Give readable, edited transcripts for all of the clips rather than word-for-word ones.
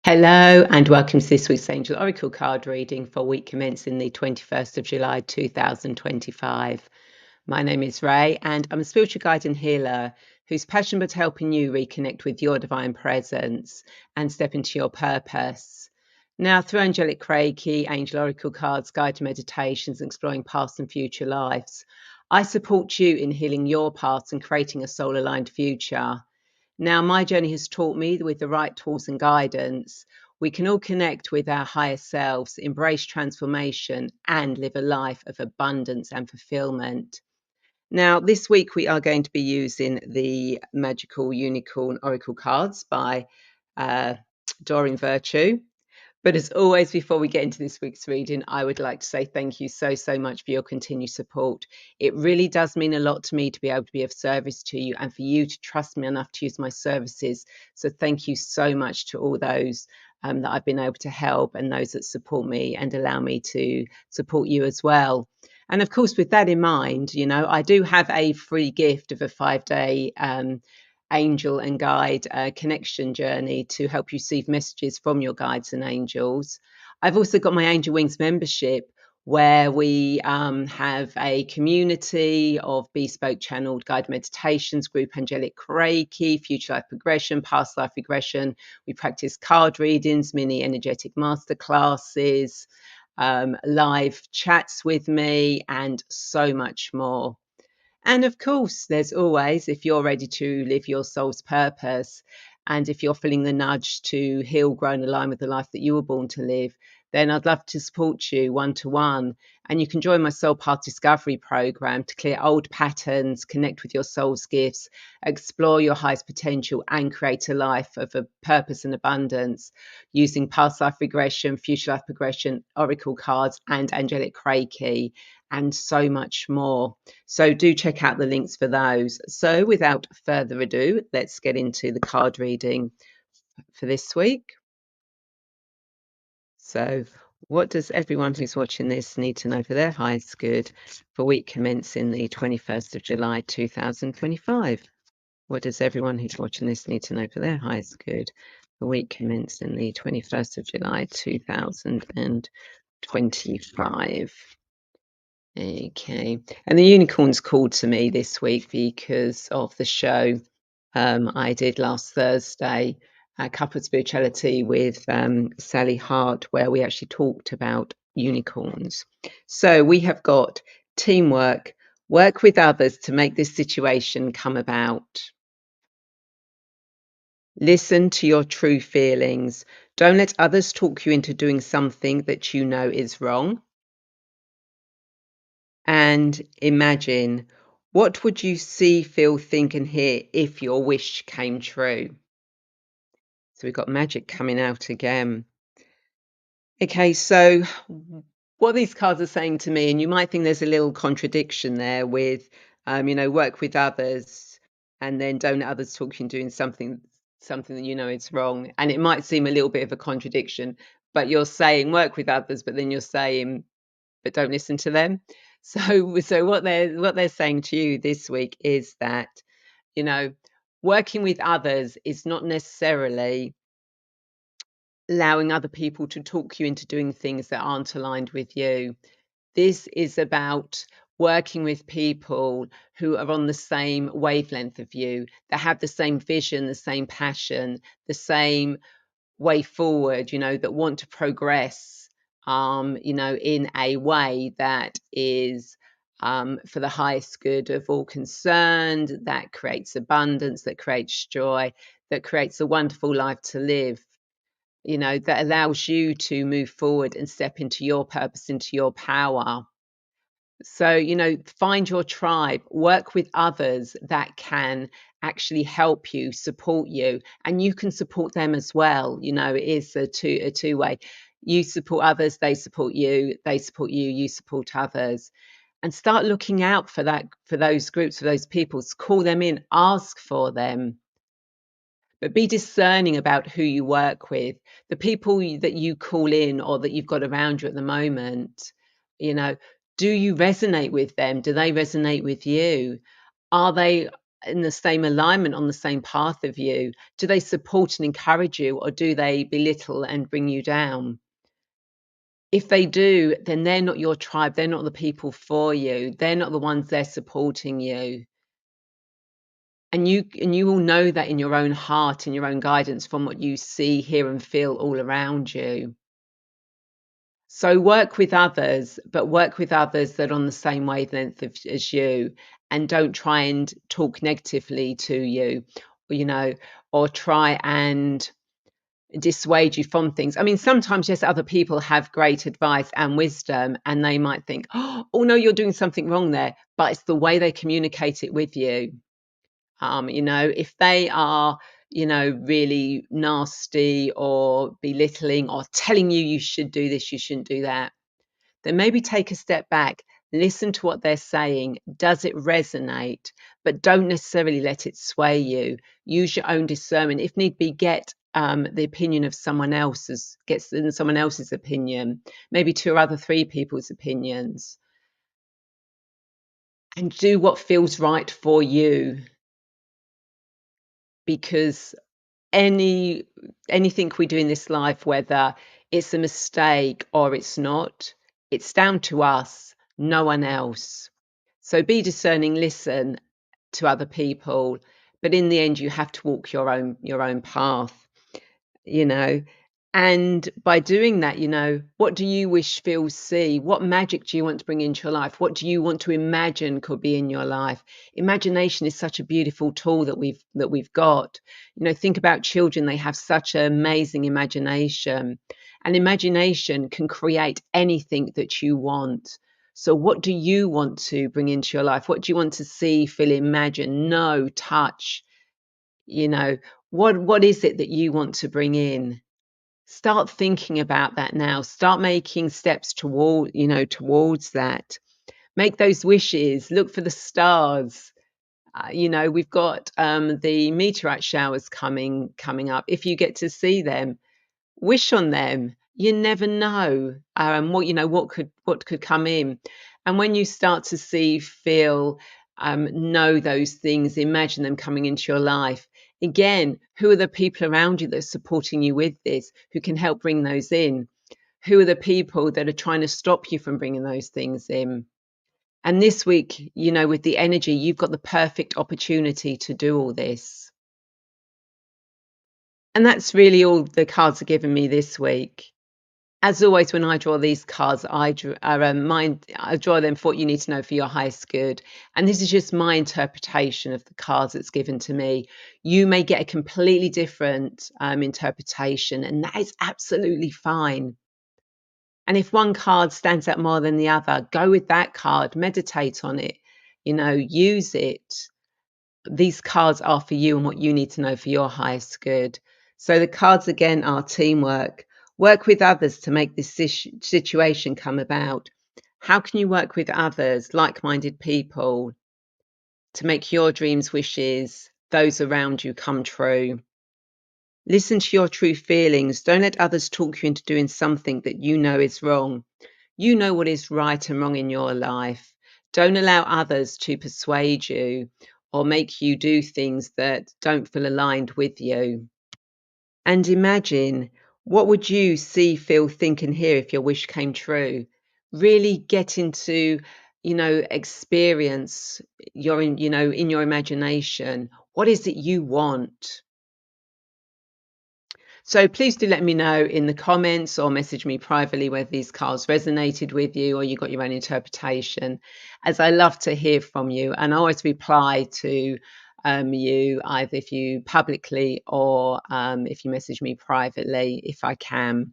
Hello and welcome to this week's Angel Oracle card reading for week commencing the 21st of July 2025. My name is Ray and I'm a spiritual guide and healer who's passionate about helping you reconnect with your divine presence and step into your purpose. Now, through angelic Reiki, angel oracle cards, guided meditations, and exploring past and future lives, I support you in healing your past and creating a soul-aligned future. Now, my journey has taught me that with the right tools and guidance, we can all connect with our higher selves, embrace transformation, and live a life of abundance and fulfillment. Now, this week we are going to be using the Magical Unicorn Oracle cards by uh, Doreen Virtue. But as always, before we get into this week's reading, I would like to say thank you so much for your continued support. It really does mean a lot to me to be able to be of service to you and for you to trust me enough to use my services. So thank you so much to all those that I've been able to help and those that support me and allow me to support you as well. And of course, with that in mind, I do have a free gift of a 5-day angel and guide connection journey to help you receive messages from your guides and angels. I've also got my Angel Wings membership where we have a community of bespoke channeled guided meditations, group angelic Reiki, future life progression, past life regression. We practice card readings, mini energetic masterclasses, live chats with me, and so much more. And of course, there's always, if you're ready to live your soul's purpose, and if you're feeling the nudge to heal, grow, and align with the life that you were born to live, then I'd love to support you one-to-one. And you can join my Soul Path Discovery program to clear old patterns, connect with your soul's gifts, explore your highest potential, and create a life of a purpose and abundance using past life regression, future life progression, oracle cards, and angelic Reiki, and so much more. So do check out the links for those. So without further ado, let's get into the card reading for this week. So what does everyone who's watching this need to know for their highest good for week commencing the 21st of July 2025? What does everyone who's watching this need to know for their highest good for week commencing the 21st of July 2025? Okay. And the unicorns called to me this week because of the show I did last Thursday, a Couple of Spirituality with Sally Hart, where we actually talked about unicorns. So we have got teamwork, work with others to make this situation come about. Listen to your true feelings. Don't let others talk you into doing something that you know is wrong. And imagine, what would you see, feel, think, and hear if your wish came true? So we've got magic coming out again. Okay, so what these cards are saying to me, and you might think there's a little contradiction there with, work with others and then don't let others talk you into doing something that you know is wrong. And it might seem a little bit of a contradiction, but you're saying work with others, but then you're saying but don't listen to them. So what they're saying to you this week is that, you know, working with others is not necessarily allowing other people to talk you into doing things that aren't aligned with you. This is about working with people who are on the same wavelength of you, that have the same vision, the same passion, the same way forward, that want to progress, in a way that is for the highest good of all concerned, that creates abundance, that creates joy, that creates a wonderful life to live, that allows you to move forward and step into your purpose, into your power. So, find your tribe, work with others that can actually help you, support you, and you can support them as well. It is a two-way. You support others, they support you, they support you, you support others. And start looking out for those groups, for those people. Call them in, ask for them. But be discerning about who you work with. The people that you call in or that you've got around you at the moment, you know, do you resonate with them? Do they resonate with you? Are they in the same alignment, on the same path of you? Do they support and encourage you, or do they belittle and bring you down? If they do, then they're not your tribe. They're not the people for you. They're not the ones they're supporting you. And you will know that in your own heart, in your own guidance, from what you see, hear, and feel all around you. So work with others, but work with others that are on the same wavelength as you, and don't try and talk negatively to you, you know, or try and dissuade you from things. I mean, sometimes yes, other people have great advice and wisdom, and they might think, oh no, you're doing something wrong there, but it's the way they communicate it with you. If they are, really nasty or belittling or telling you you should do this, you shouldn't do that, then maybe take a step back, listen to what they're saying. Does it resonate? But don't necessarily let it sway you. Use your own discernment. If need be, get the opinion of someone else's, someone else's opinion, maybe two or other three people's opinions, and do what feels right for you. Because anything we do in this life, whether it's a mistake or it's not, it's down to us, no one else. So be discerning, listen to other people, but in the end you have to walk your own path, you know. And by doing that, what do you wish, feel, see? What magic do you want to bring into your life? What do you want to imagine could be in your life? Imagination is such a beautiful tool that we've got. Think about children, they have such an amazing imagination. And imagination can create anything that you want. So what do you want to bring into your life? What do you want to see, feel, imagine, know, touch? You know, what is it that you want to bring in? Start thinking about that now. Start making steps towards that. Make those wishes. Look for the stars. We've got the meteorite showers coming up. If you get to see them, wish on them. You never know what could come in. And when you start to see, feel, know those things, imagine them coming into your life. Again, who are the people around you that are supporting you with this, who can help bring those in? Who are the people that are trying to stop you from bringing those things in? And this week, with the energy, you've got the perfect opportunity to do all this. And that's really all the cards are giving me this week. As always, when I draw these cards, I draw them for what you need to know for your highest good. And this is just my interpretation of the cards that's given to me. You may get a completely different interpretation, and that is absolutely fine. And if one card stands out more than the other, go with that card, meditate on it, use it. These cards are for you and what you need to know for your highest good. So the cards again are teamwork. Work with others to make this situation come about. How can you work with others, like-minded people, to make your dreams, wishes, those around you come true? Listen to your true feelings. Don't let others talk you into doing something that you know is wrong. You know what is right and wrong in your life. Don't allow others to persuade you or make you do things that don't feel aligned with you. And imagine, what would you see, feel, think, and hear if your wish came true? Really get into, experience in your imagination. What is it you want? So please do let me know in the comments or message me privately whether these cards resonated with you or you got your own interpretation, as I love to hear from you. And I always reply to you, either if you publicly or if you message me privately, if I can.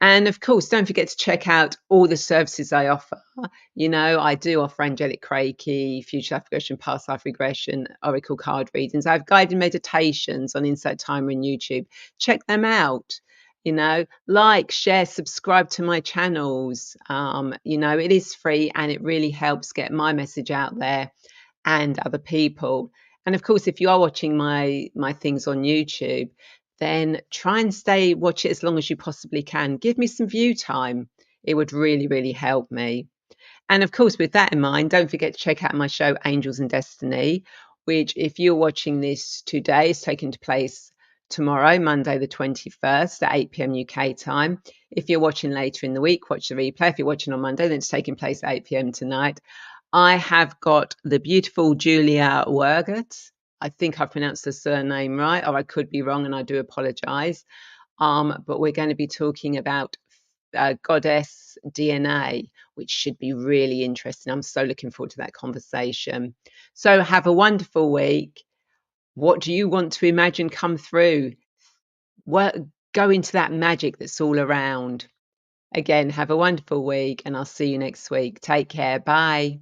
And of course, don't forget to check out all the services I offer. I do offer angelic Reiki, future life regression, past life regression, oracle card readings. I have guided meditations on Insight Timer and YouTube. Check them out. Like, share, subscribe to my channels. It is free and it really helps get my message out there and other people. And of course, if you are watching my things on YouTube, then try and watch it as long as you possibly can. Give me some view time. It would really, really help me. And of course, with that in mind, don't forget to check out my show, Angels and Destiny, which, if you're watching this today, is taking place tomorrow, Monday the 21st at 8 p.m. UK time. If you're watching later in the week, watch the replay. If you're watching on Monday, then it's taking place at 8 p.m. tonight. I have got the beautiful Julia Wergert. I think I've pronounced the surname right, or I could be wrong, and I do apologise. But we're going to be talking about goddess DNA, which should be really interesting. I'm so looking forward to that conversation. So have a wonderful week. What do you want to imagine come through? Go into that magic that's all around. Again, have a wonderful week, and I'll see you next week. Take care. Bye.